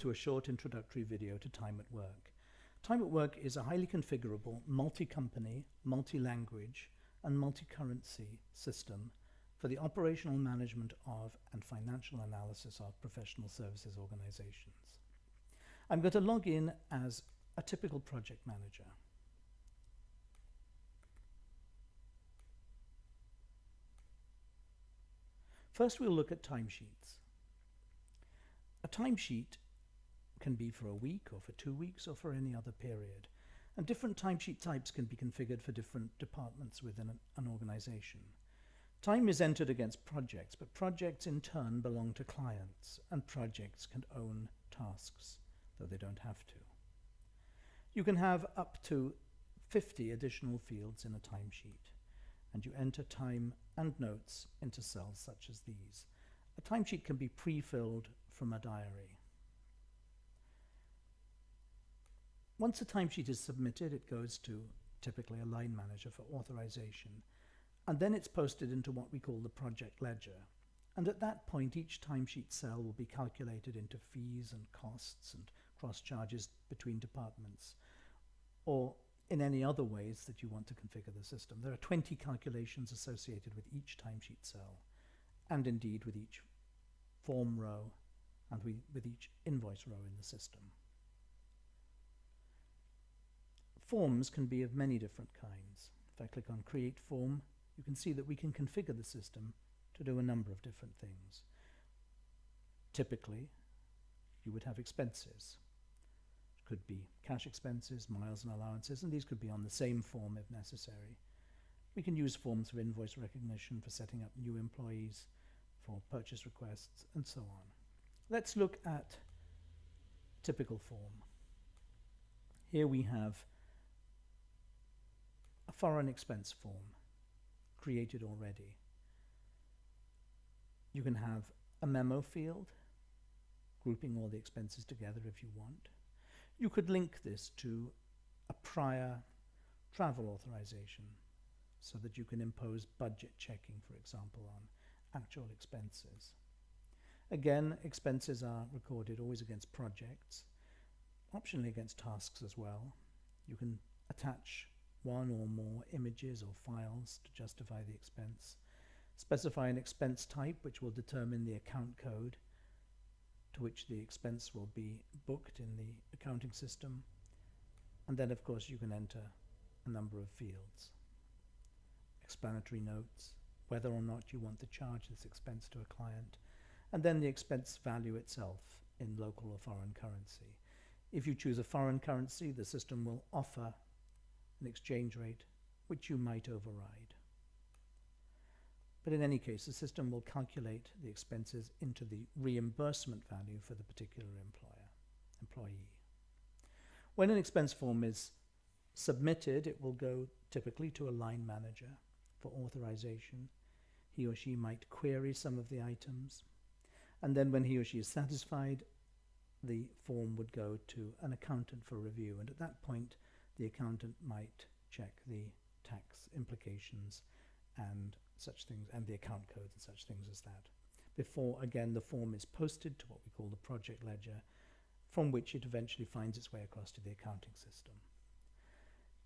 to a short introductory video to Time at Work. Time at Work is a highly configurable, multi-company, multi-language, and multi-currency system for the operational management of and financial analysis of professional services organizations. I'm going to log in as a typical project manager. First, we'll look at timesheets. A timesheet can be for a week or for 2 weeks or for any other period. And different timesheet types can be configured for different departments within an organization. Time is entered against projects, but projects in turn belong to clients, and projects can own tasks, though they don't have to. You can have up to 50 additional fields in a timesheet, and you enter time and notes into cells such as these. A timesheet can be pre-filled from a diary. Once a timesheet is submitted, it goes to typically a line manager for authorization, and then it's posted into what we call the project ledger. And at that point, each timesheet cell will be calculated into fees and costs and cross-charges between departments, or in any other ways that you want to configure the system. There are 20 calculations associated with each timesheet cell, and indeed with each form row and with each invoice row in the system. Forms can be of many different kinds. If I click on Create Form, you can see that we can configure the system to do a number of different things. Typically, you would have expenses. It could be cash expenses, miles and allowances, and these could be on the same form if necessary. We can use forms for invoice recognition, for setting up new employees, for purchase requests, and so on. Let's look at typical form. Here we have a foreign expense form created already. You can have a memo field, grouping all the expenses together if you want. You could link this to a prior travel authorization so that you can impose budget checking, for example, on actual expenses. Again, expenses are recorded always against projects, optionally against tasks as well. You can attach one or more images or files to justify the expense, specify an expense type which will determine the account code to which the expense will be booked in the accounting system, and then of course you can enter a number of fields. Explanatory notes, whether or not you want to charge this expense to a client, and then the expense value itself in local or foreign currency. If you choose a foreign currency, the system will offer an exchange rate which you might override. But in any case, the system will calculate the expenses into the reimbursement value for the particular employee. When an expense form is submitted, it will go typically to a line manager for authorization. He or she might query some of the items, and then when he or she is satisfied, the form would go to an accountant for review, and at that point the accountant might check the tax implications and such things, and the account codes and such things as that, before again the form is posted to what we call the project ledger, from which it eventually finds its way across to the accounting system.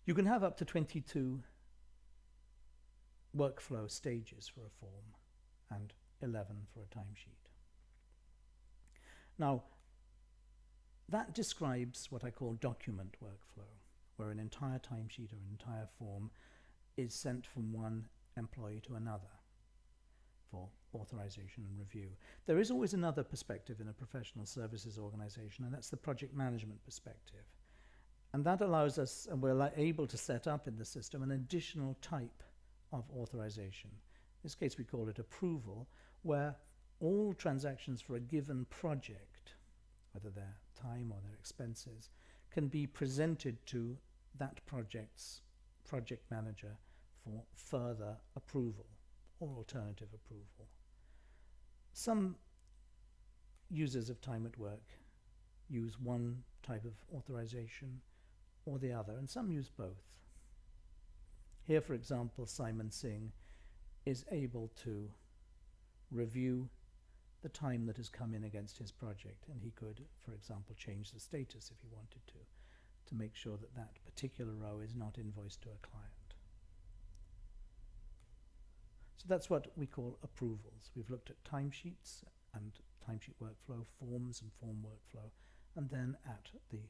You can have up to 22 workflow stages for a form and 11 for a timesheet. Now, that describes what I call document workflow, where an entire timesheet or an entire form is sent from one employee to another for authorization and review. There is always another perspective in a professional services organization, and that's the project management perspective. And that allows us, and we're able to set up in the system an additional type of authorization. In this case, we call it approval, where all transactions for a given project, whether they're time or their expenses, can be presented to that project's project manager for further approval or alternative approval. Some users of Time at Work use one type of authorization or the other, and some use both. Here, for example, Simon Singh is able to review the time that has come in against his project, and he could, for example, change the status if he wanted to make sure that that particular row is not invoiced to a client. So that's what we call approvals. We've looked at timesheets and timesheet workflow, forms and form workflow, and then at the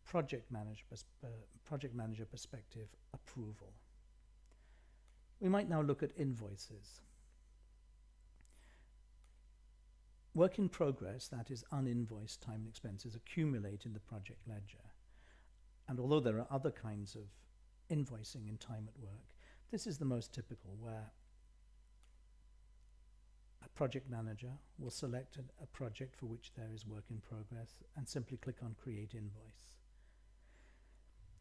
project manager perspective, approval. We might now look at invoices. Work in progress, that is uninvoiced time and expenses, accumulate in the project ledger. And although there are other kinds of invoicing in time at work, this is the most typical, where a project manager will select a project for which there is work in progress and simply click on Create Invoice.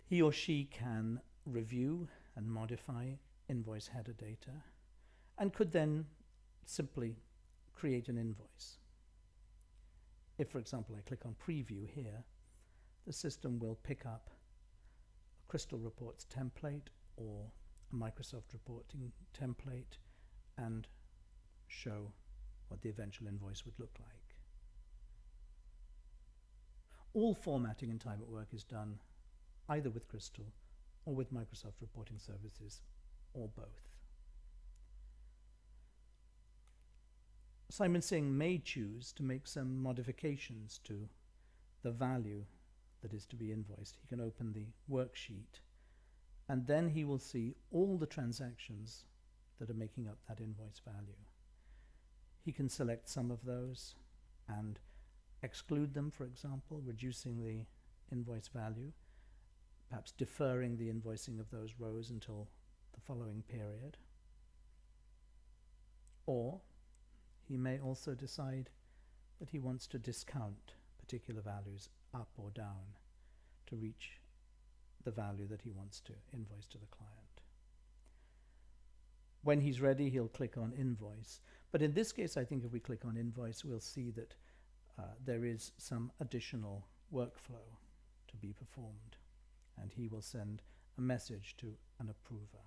He or she can review and modify invoice header data and could then simply create an invoice. If, for example, I click on Preview here, the system will pick up a Crystal Reports template or a Microsoft reporting template and show what the eventual invoice would look like. All formatting in time at work is done either with Crystal or with Microsoft Reporting Services, or both. Simon Singh may choose to make some modifications to the value that is to be invoiced. He can open the worksheet, and then he will see all the transactions that are making up that invoice value. He can select some of those and exclude them, for example, reducing the invoice value, perhaps deferring the invoicing of those rows until the following period. Or he may also decide that he wants to discount particular values up or down to reach the value that he wants to invoice to the client. When he's ready, he'll click on Invoice. But in this case, I think if we click on Invoice, we'll see that there is some additional workflow to be performed, and he will send a message to an approver.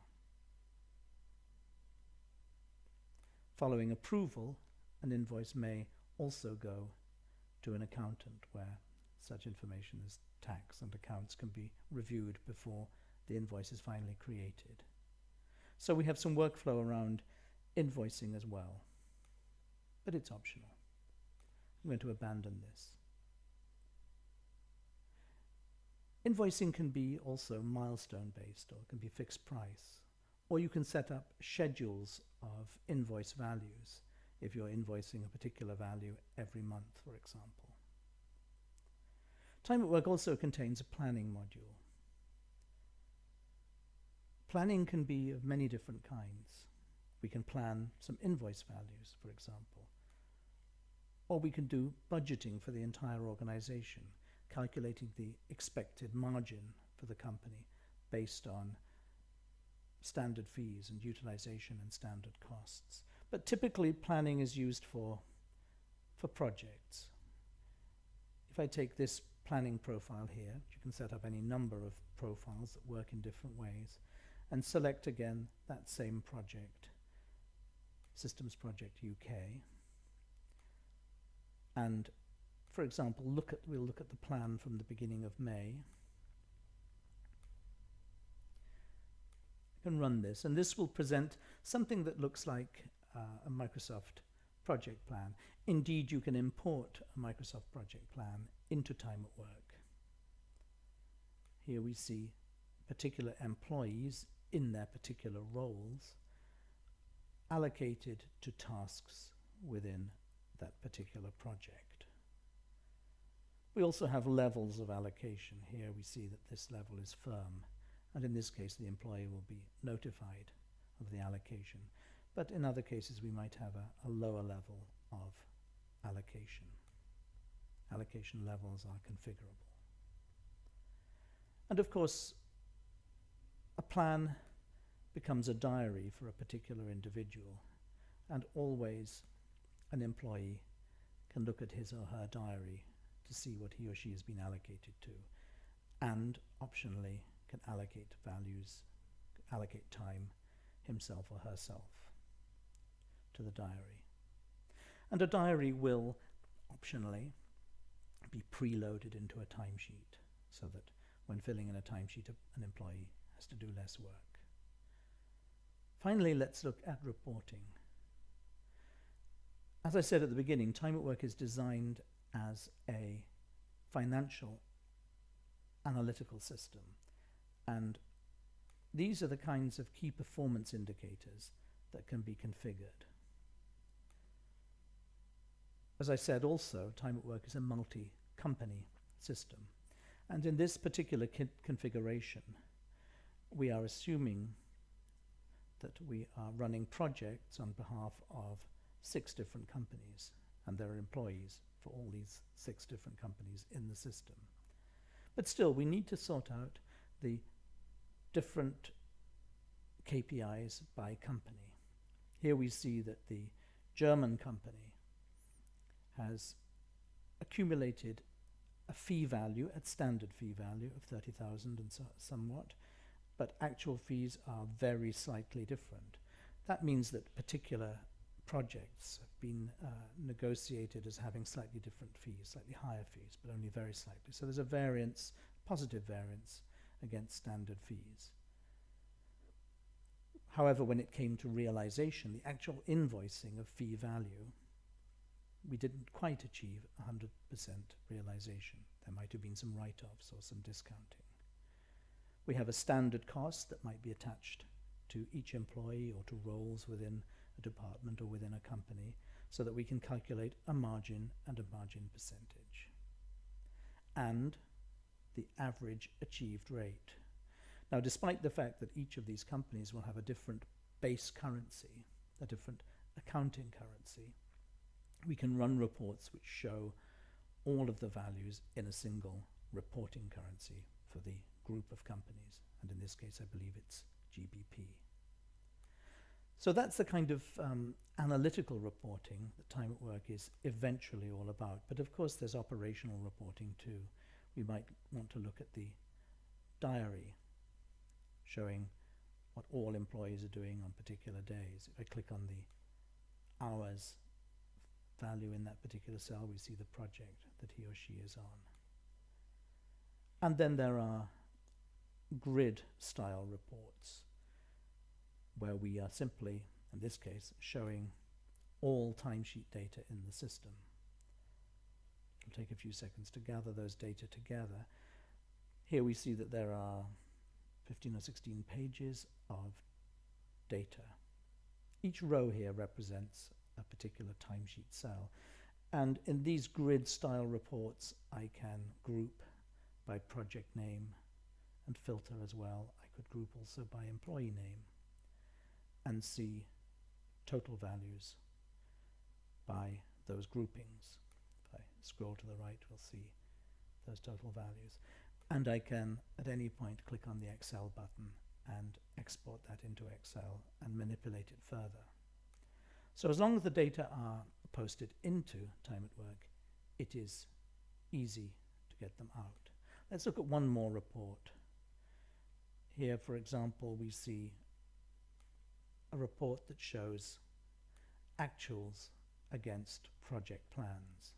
Following approval, an invoice may also go to an accountant, where such information as tax and accounts can be reviewed before the invoice is finally created. So we have some workflow around invoicing as well, but it's optional. I'm going to abandon this. Invoicing can be also milestone-based, or it can be fixed price, or you can set up schedules of invoice values if you're invoicing a particular value every month, for example. Time at Work also contains a planning module. Planning can be of many different kinds. We can plan some invoice values, for example, or we can do budgeting for the entire organization, calculating the expected margin for the company based on standard fees and utilization and standard costs. But typically planning is used for projects. If I take this planning profile here, you can set up any number of profiles that work in different ways, and select again that same project, Systems Project UK, and for example, we'll look at the plan from the beginning of May. I can run this, and this will present something that looks like a Microsoft project plan. Indeed, you can import a Microsoft project plan into Time at Work. Here we see particular employees in their particular roles allocated to tasks within that particular project. We also have levels of allocation. Here we see that this level is firm, and in this case the employee will be notified of the allocation. But in other cases we might have a lower level of allocation. Allocation levels are configurable. And of course, a plan becomes a diary for a particular individual, and always an employee can look at his or her diary to see what he or she has been allocated to, and optionally can allocate values, allocate time himself or herself to the diary. And a diary will, optionally, be preloaded into a timesheet so that when filling in a timesheet, an employee has to do less work. Finally, let's look at reporting. As I said at the beginning, Time at Work is designed as a financial analytical system, and these are the kinds of key performance indicators that can be configured. As I said also, Time at Work is a multi-company system, and in this particular configuration we are assuming that we are running projects on behalf of 6 different companies, and there are employees for all these 6 different companies in the system. But still, we need to sort out the different KPIs by company. Here we see that the German company has accumulated a fee value, at standard fee value of 30,000 and somewhat, but actual fees are very slightly different. That means that particular projects have been negotiated as having slightly different fees, slightly higher fees, but only very slightly. So there's a variance, positive variance, against standard fees. However, when it came to realization, the actual invoicing of fee value, we didn't quite achieve 100% realization. There might have been some write-offs or some discounting. We have a standard cost that might be attached to each employee or to roles within a department or within a company, so that we can calculate a margin and a margin percentage, and the average achieved rate. Now, despite the fact that each of these companies will have a different base currency, a different accounting currency, we can run reports which show all of the values in a single reporting currency for the group of companies, and in this case I believe it's GBP. So that's the kind of analytical reporting that Time at Work is eventually all about. But of course there's operational reporting too. We might want to look at the diary, showing what all employees are doing on particular days. If I click on the hours value in that particular cell, we see the project that he or she is on. And then there are grid style reports, where we are simply, in this case, showing all timesheet data in the system. It'll take a few seconds to gather those data together. Here we see that there are 15 or 16 pages of data. Each row here represents a particular timesheet cell. And in these grid-style reports, I can group by project name and filter as well. I could group also by employee name and see total values by those groupings. If I scroll to the right, we'll see those total values. And I can, at any point, click on the Excel button and export that into Excel and manipulate it further. So as long as the data are posted into Time at Work, it is easy to get them out. Let's look at one more report. Here, for example, we see a report that shows actuals against project plans.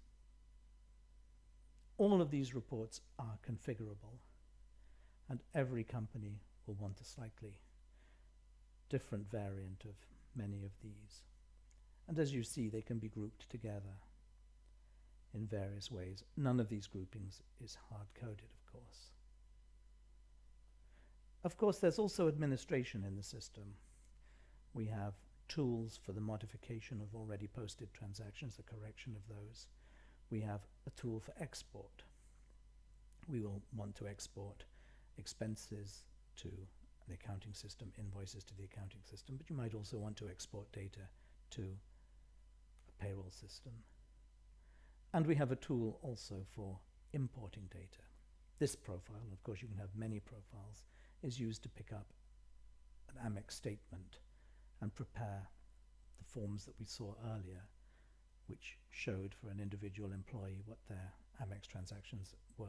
All of these reports are configurable, and every company will want a slightly different variant of many of these. And as you see, they can be grouped together in various ways. None of these groupings is hard-coded, of course. Of course, there's also administration in the system. We have tools for the modification of already posted transactions, the correction of those. We have a tool for export. We will want to export expenses to the accounting system, invoices to the accounting system, but you might also want to export data to a payroll system. And we have a tool also for importing data. This profile, of course you can have many profiles, is used to pick up an Amex statement and prepare the forms that we saw earlier, which showed for an individual employee what their Amex transactions were,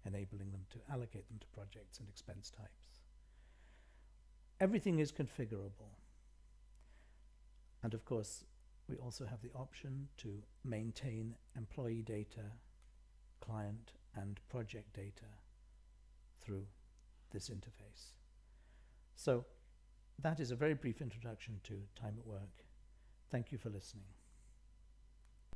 enabling them to allocate them to projects and expense types. Everything is configurable. And of course, We also have the option to maintain employee data, client and project data through this interface. So that is a very brief introduction to Time at Work. Thank you for listening.